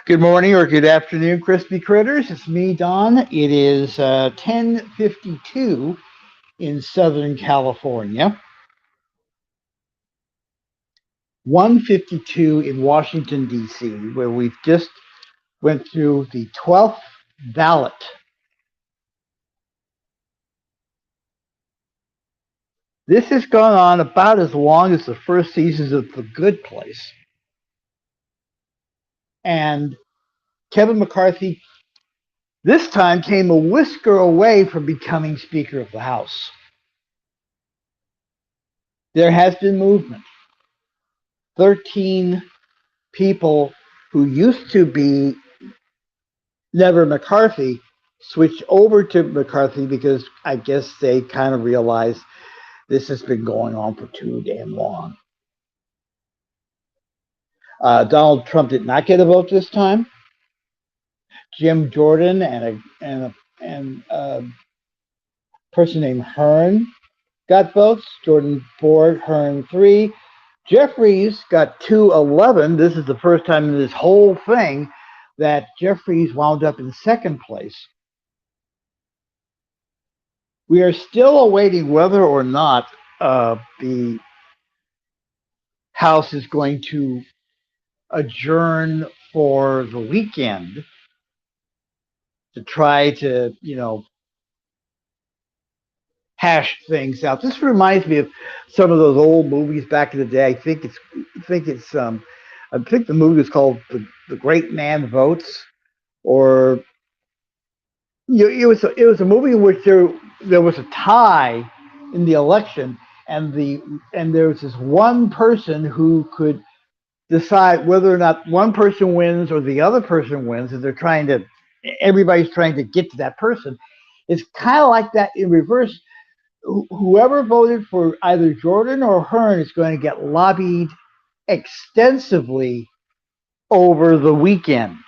Good morning or good afternoon, crispy critters. It's me, Don. It is 10:52 in Southern California, 1:52 in Washington, D.C., where we've just went through the 12th ballot. This has gone on about as long as the first seasons of The Good Place. And Kevin McCarthy this time came a whisker away from becoming Speaker of the House. There has been movement. 13 people who used to be Never McCarthy switched over to McCarthy because I guess they kind of realized this has been going on for too damn long. Donald Trump did not get a vote this time. Jim Jordan and a person named Hearn got votes. Jordan 4, Hearn 3. Jeffries got 211. This is the first time in this whole thing that Jeffries wound up in second place. We are still awaiting whether or not the House is going to adjourn for the weekend to try to, hash things out. This reminds me of some of those old movies back in the day. I think the movie was called The Great Man Votes, or it was a movie in which there was a tie in the election, and there was this one person who could decide whether or not one person wins or the other person wins, and everybody's trying to get to that person. It's kind of like that in reverse. Whoever voted for either Jordan or Hearn is going to get lobbied extensively over the weekend.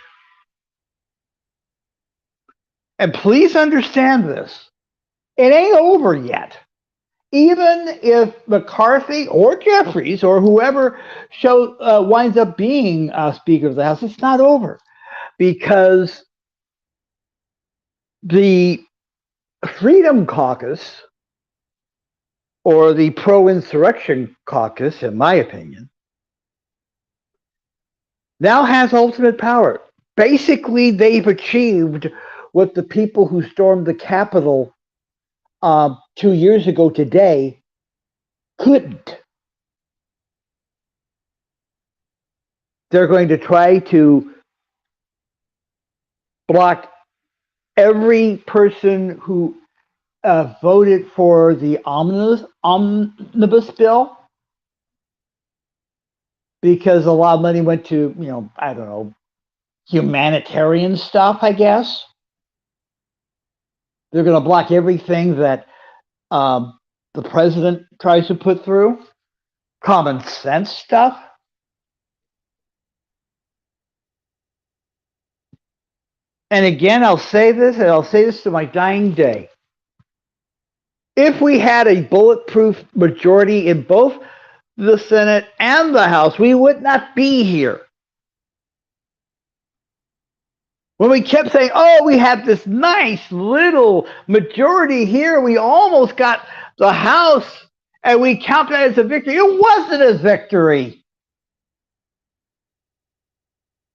And please understand this. It ain't over yet. Even if McCarthy or Jeffries or whoever winds up being Speaker of the House, it's not over, because the Freedom Caucus, or the pro-insurrection caucus, in my opinion, now has ultimate power. Basically, they've achieved what the people who stormed the Capitol 2 years ago today couldn't. They're going to try to block every person who voted for the omnibus bill, because a lot of money went to, I don't know, humanitarian stuff, I guess. They're going to block everything that the president tries to put through, common sense stuff. And again, I'll say this, and I'll say this to my dying day. If we had a bulletproof majority in both the Senate and the House, we would not be here. When we kept saying, oh, we have this nice little majority here, we almost got the House, and we count that as a victory. It wasn't a victory.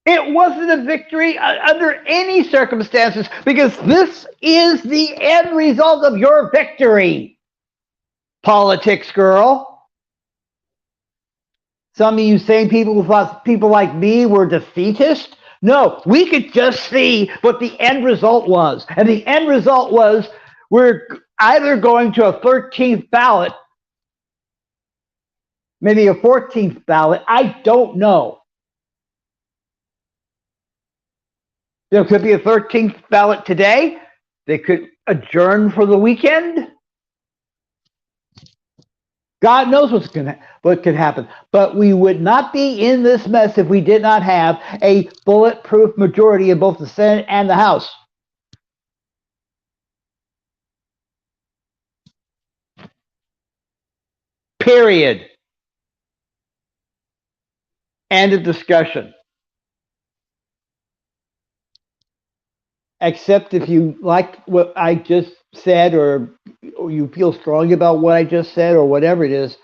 It wasn't a victory under any circumstances, because this is the end result of your victory, politics girl. Some of you same people who thought people like me were defeatist. No, we could just see what the end result was. And the end result was either going to a 13th ballot, maybe a 14th ballot. I don't know. There could be a 13th ballot today. They could adjourn for the weekend. God knows what could happen. But we would not be in this mess if we did not have a bulletproof majority in both the Senate and the House. Period. End of discussion. Except if you like what I just said, or you feel strongly about what I just said, or whatever it is,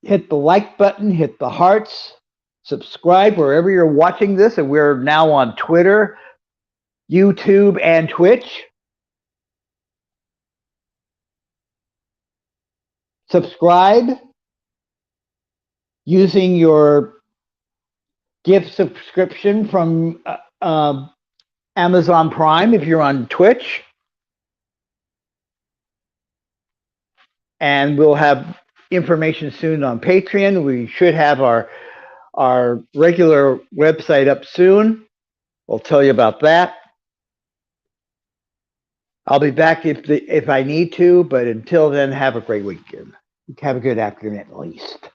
hit the like button, hit the hearts, subscribe wherever you're watching this. And we're now on Twitter, YouTube, and Twitch. Subscribe using your gift subscription from Amazon Prime if you're on Twitch. And we'll have information soon on Patreon. We should have our regular website up soon. We'll tell you about that. I'll be back if I need to, but until then, have a great weekend. Have a good afternoon at least.